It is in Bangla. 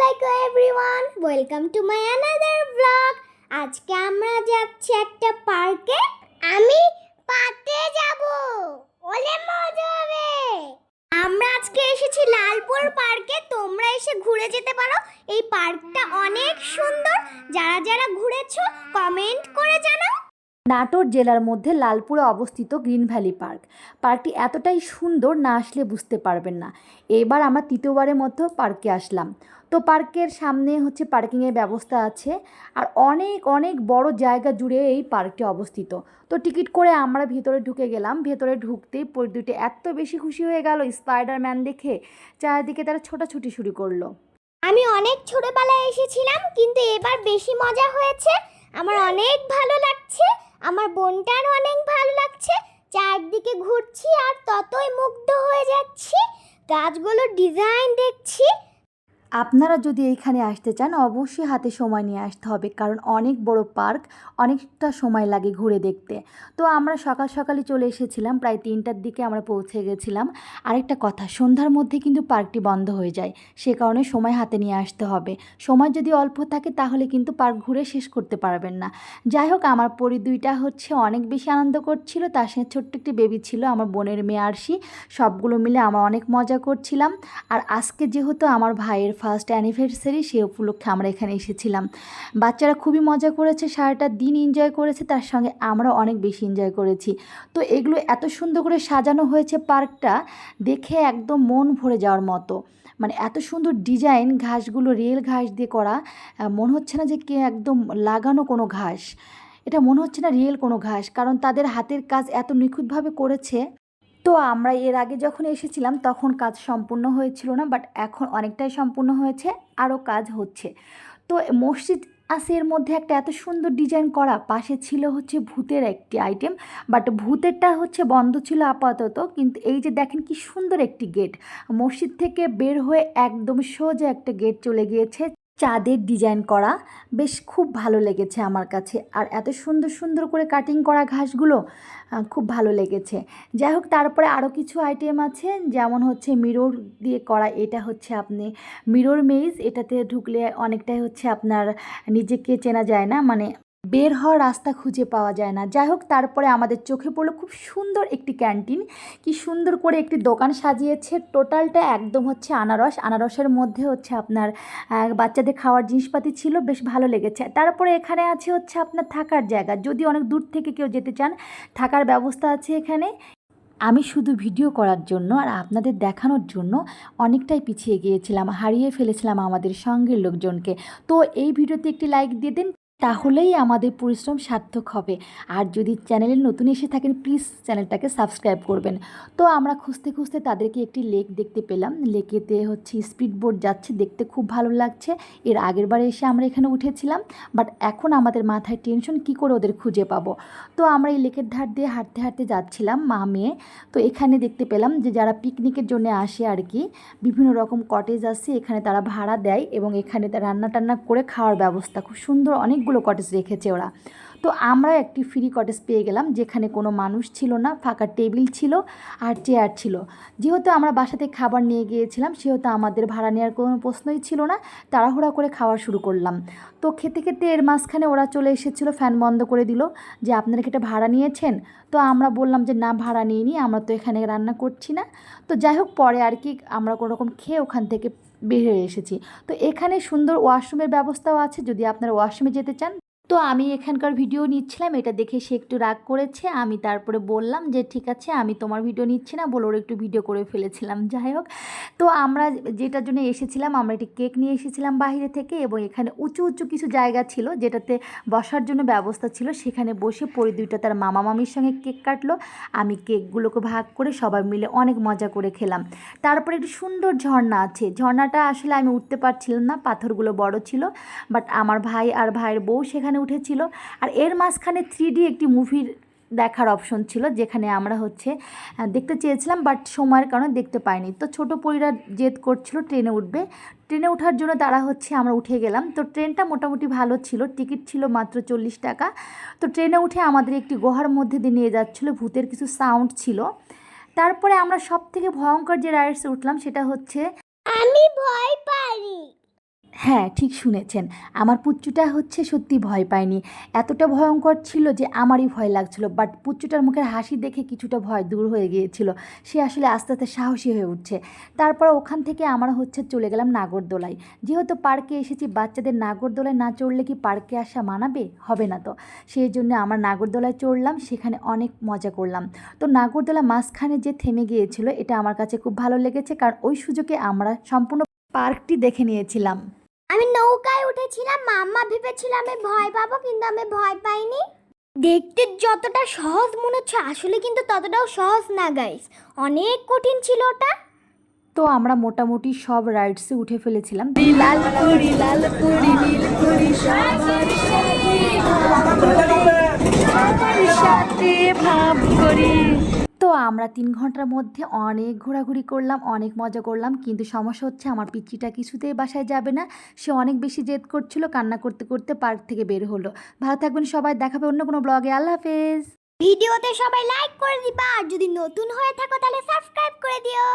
আসসালামু everyone, welcome to my another blog. আজকে আমরা যাচ্ছি একটা পার্কে। আমি পার্কে যাব, ওলে মজা হবে। আমরা আজকে এসেছি লালপুর পার্কে। তোমরা এসে ঘুরে যেতে পারো। এই পার্কটা অনেক সুন্দর। যারা যারা ঘুরেছো কমেন্ট করে জানাও। নাটোর জেলার মধ্যে লালপুরে অবস্থিত গ্রিন ভ্যালি পার্ক। পার্কটি এতটাই সুন্দর, না আসলে বুঝতে পারবেন না। এবার আমরা তৃতীয়বারের মতো পার্কে আসলাম। তো পার্কের সামনে হচ্ছে পার্কিংয়ের ব্যবস্থা আছে, আর অনেক অনেক বড় জায়গা জুড়ে এই পার্কটি অবস্থিত। তো টিকিট করে আমরা ভিতরে ঢুকে গেলাম। ভেতরে ঢুকতেই দুইটা এত বেশি খুশি হয়ে গেল স্পাইডারম্যান দেখে, চারিদিকে তারা ছোটাছুটি শুরু করলো। আমি অনেক ছোটবেলায় এসেছিলাম, কিন্তু এবার বেশি মজা হয়েছে। আমার অনেক ভালো লাগছে, আমার বোনটারও অনেক ভালো লাগছে। চারদিকে ঘুরছি আর ততই মুগ্ধ হয়ে যাচ্ছি। গাছগুলোর ডিজাইন দেখছি। আপনারা যদি এইখানে আসতে চান অবশ্যই হাতে সময় নিয়ে আসতে হবে, কারণ অনেক বড় পার্ক, অনেকটা সময় লাগে ঘুরে দেখতে। তো আমরা সকাল সকালই চলে এসেছিলাম, প্রায় 3টার দিকে আমরা পৌঁছে গেছিলাম। আরেকটা কথা, সন্ধ্যার মধ্যে কিন্তু পার্কটি বন্ধ হয়ে যায়, সে কারণে সময় হাতে নিয়ে আসতে হবে। সময় যদি অল্প থাকে তাহলে কিন্তু পার্ক ঘুরে শেষ করতে পারবেন না। যাই হোক, আমার দুইটা হচ্ছে অনেক বেশি আনন্দ করছিল। তার সঙ্গে ছোট্ট একটি বেবি ছিল, আমার বোনের মেয়ে আরশি। সবগুলো মিলে আমরা অনেক মজা করছিলাম। আর আজকে যেহেতু আমার ভাইয়ের ফার্স্ট অ্যানিভার্সারি, সে উপলক্ষে আমরা এখানে এসেছিলাম। বাচ্চারা খুবই মজা করেছে, সারাটা দিন এনজয় করেছে, তার সঙ্গে আমরা অনেক বেশি এনজয় করেছি। তো এগুলো এত সুন্দর করে সাজানো হয়েছে, পার্কটা দেখে একদম মন ভরে যাওয়ার মতো। মানে এত সুন্দর ডিজাইন, ঘাসগুলো রিয়েল ঘাস দিয়ে করা। মনে হচ্ছে না যে কে একদম লাগানো কোনো ঘাস, এটা মনে হচ্ছে না রিয়েল কোনো ঘাস, কারণ তাদের হাতের কাজ এত নিখুঁতভাবে করেছে। তো আমরা এর আগে যখন এসেছিলাম তখন কাজ সম্পূর্ণ হয়েছিল না, বাট এখন অনেকটাই সম্পূর্ণ হয়েছে, আরও কাজ হচ্ছে। তো মসজিদ আছে এর মধ্যে একটা এত সুন্দর ডিজাইন করা, পাশে ছিল হচ্ছে ভূতের একটি আইটেম, বাট ভূতেরটা হচ্ছে বন্ধ ছিল আপাতত। কিন্তু এই যে দেখেন কি সুন্দর একটি গেট, মসজিদ থেকে বের হয়ে একদম সোজা একটা গেট চলে গিয়েছে, চাঁদের ডিজাইন করা। বেশ খুব ভালো লেগেছে আমার কাছে। আর এত সুন্দর সুন্দর করে কাটিং করা ঘাসগুলো খুব ভালো লেগেছে। যাই হোক, তারপরে আরও কিছু আইটেম আছে, যেমন হচ্ছে মিরর দিয়ে করা। এটা হচ্ছে আপনি মিরর মেজ, এটাতে ঢুকলে অনেকটাই হচ্ছে আপনার নিজেকে চেনা যায় না, মানে বের হওয়ার রাস্তা খুঁজে পাওয়া যায় না। যাই হোক, তারপরে আমাদের চোখে পড়লো খুব সুন্দর একটি ক্যান্টিন। কি সুন্দর করে একটি দোকান সাজিয়েছে, টোটালটা একদম হচ্ছে আনারসের মধ্যে হচ্ছে আপনার বাচ্চাদের খাওয়ার জিনিসপাতি ছিল, বেশ ভালো লেগেছে। তারপরে এখানে আছে হচ্ছে আপনার থাকার জায়গা, যদি অনেক দূর থেকে কেউ যেতে চান থাকার ব্যবস্থা আছে এখানে। আমি শুধু ভিডিও করার জন্য আর আপনাদের দেখানোর জন্য অনেকটাই পিছিয়ে গিয়েছিলাম, হারিয়ে ফেলেছিলাম আমাদের সঙ্গের লোকজনকে। তো এই ভিডিওতে একটি লাইক দিয়ে দিন, তাহলেই আমাদের পরিশ্রম সার্থক হবে। আর যদি চ্যানেলে নতুন এসে থাকেন প্লিজ চ্যানেলটাকে সাবস্ক্রাইব করবেন। তো আমরা খুঁজতে খুঁজতে তাদেরকে একটি লেক দেখতে পেলাম। লেকেতে হচ্ছে স্পিড বোট যাচ্ছে, দেখতে খুব ভালো লাগছে। এর আগের বারে এসে আমরা এখানে উঠেছিলাম, বাট এখন আমাদের মাথায় টেনশন কী করে ওদের খুঁজে পাবো। তো আমরা এই লেকের ধার দিয়ে হাঁটতে হাঁটতে যাচ্ছিলাম মা মেয়ে। তো এখানে দেখতে পেলাম যে যারা পিকনিকের জন্য আসে আর কি, বিভিন্ন রকম কটেজ আছে, এখানে তারা ভাড়া দেয় এবং এখানে রান্না টান্না করে খাওয়ার ব্যবস্থা, খুব সুন্দর অনেকগুলো কটেজ রেখেছে ওরা। তো আমরা একটি ফ্রি কটেজ পেয়ে গেলাম, যেখানে কোনো মানুষ ছিল না, ফাঁকা টেবিল ছিল আর চেয়ার ছিল। যেহেতু আমরা বাসাতে খাবার নিয়ে গিয়েছিলাম সেহেতু আমাদের ভাড়া নেওয়ার কোনো প্রশ্নই ছিল না, তাড়াহুড়া করে খাওয়া শুরু করলাম। তো খেতে খেতে এর মাঝখানে ওরা চলে এসেছিলো, ফ্যান বন্ধ করে দিল যে আপনারা কি এটা ভাড়া নিয়েছেন। তো আমরা বললাম যে না, ভাড়া নিইনি, আমরা তো এখানে রান্না করছি না। তো যাই হোক, পরে আর কি আমরা কোনো রকম খেয়ে ওখান থেকে বের হয়ে এসেছি। তো এখানে সুন্দর ওয়াশরুমের ব্যবস্থাও আছে যদি আপনারা ওয়াশরুমে যেতে চান। তো আমি এখানকার ভিডিও নিচ্ছিলাম, এটা দেখে সে একটু রাগ করেছে। আমি তারপরে বললাম যে ঠিক আছে, আমি তোমার ভিডিও নিচ্ছি না বলে ওর একটু ভিডিও করে ফেলেছিলাম। যাই হোক, তো আমরা যেটার জন্য এসেছিলাম, আমরা একটি কেক নিয়ে এসেছিলাম বাইরে থেকে, এবং এখানে উঁচু উঁচু কিছু জায়গা ছিল যেটাতে বসার জন্য ব্যবস্থা ছিল। সেখানে বসে দুইটা তার মামা মামির সঙ্গে কেক কাটলো। আমি কেকগুলোকে ভাগ করে সবাই মিলে অনেক মজা করে খেলাম। তারপরে একটি সুন্দর ঝর্ণা আছে, ঝর্ণাটা আসলে আমি উঠতে পারছিলাম না, পাথরগুলো বড় ছিল, বাট আমার ভাই আর ভাইয়ের বউ সেখানে উঠেছিল। আর এর মাঝখানে 3D একটি মুভির দেখার অপশন ছিল, যেখানে আমরা হচ্ছে দেখতে চেয়েছিলাম, বাট সময়ের কারণে দেখতে পাইনি। তো ছোট পরিরা জেদ করছিল ট্রেনে উঠবে, ট্রেনে ওঠার জন্য তারা হচ্ছে আমরা উঠে গেলাম। তো ট্রেনটা মোটামুটি ভালো ছিল, টিকিট ছিল মাত্র 40 টাকা। তো ট্রেনে উঠে আমাদের একটি গুহার মধ্যে দিয়ে নিয়ে যাচ্ছিলো, ভূতের কিছু সাউন্ড ছিল। তারপরে আমরা সব থেকে ভয়ঙ্কর যে রাইডসে উঠলাম সেটা হচ্ছে, আমি ভয় পাই। হ্যাঁ, ঠিক শুনেছেন। আমার পুচ্চুটা হচ্ছে সত্যি ভয় পায়নি। এতটা ভয়ঙ্কর ছিল যে আমারই ভয় লাগছিল। বাট পুচ্চুটার মুখের হাসি দেখে কিছুটা ভয় দূর হয়ে গিয়েছিল। সে আসলে আস্তে, আস্তে সাহসী হয়ে উঠছে। তারপর ওখান থেকে আমরা হচ্ছে চলে গেলাম নাগরদোলায়। যেহেতু পার্কে এসেছি, বাচ্চাদের নাগরদোলায় না চড়লে কি পার্কে আসা মানাবে? হবে না তো। সেজন্য আমরা নাগরদোলায় চড়লাম, সেখানে অনেক মজা করলাম। তো নাগরদোলা মাঝখানে যে থেমে গিয়েছিল, এটা আমার কাছে খুব ভালো লেগেছে, কারণ ওই সুযোগে আমরা সম্পূর্ণ পার্কটি দেখে নিয়েছিলাম। আমি নৌকায় উঠেছিলাম, মাম্মা ভেবেছিল আমি ভয় পাবো, কিন্তু আমি ভয় পাইনি। দেখতে যতটা সহজ মনে হচ্ছে, আসলে কিন্তু ততটাও সহজ না গাইস, অনেক কঠিন ছিল ওটা। তো আমরা মোটামুটি সব রাইডসে উঠে ফেলেছিলাম। লাল পুরি লাল পুরি নীল পুরি সবার সাথে ভাব করি। তো আমরা 3 ঘন্টার মধ্যে অনেক ঘোরাঘুরি করলাম, অনেক মজা করলাম, কিন্তু সমস্যা হচ্ছে আমার পিচ্চিটা কিছুতেই বাসায় যাবে না। সে অনেক বেশি জেদ করছিল, কান্না করতে করতে পার্ক থেকে বের হলো। ভালো থাকবেন সবাই, দেখাবে অন্য কোনো ব্লগে। আল্লাহ হাফেজ। ভিডিওতে সবাই লাইক করে দিবা, আর যদি নতুন হয়ে থাকো তাহলে সাবস্ক্রাইব করে দিও।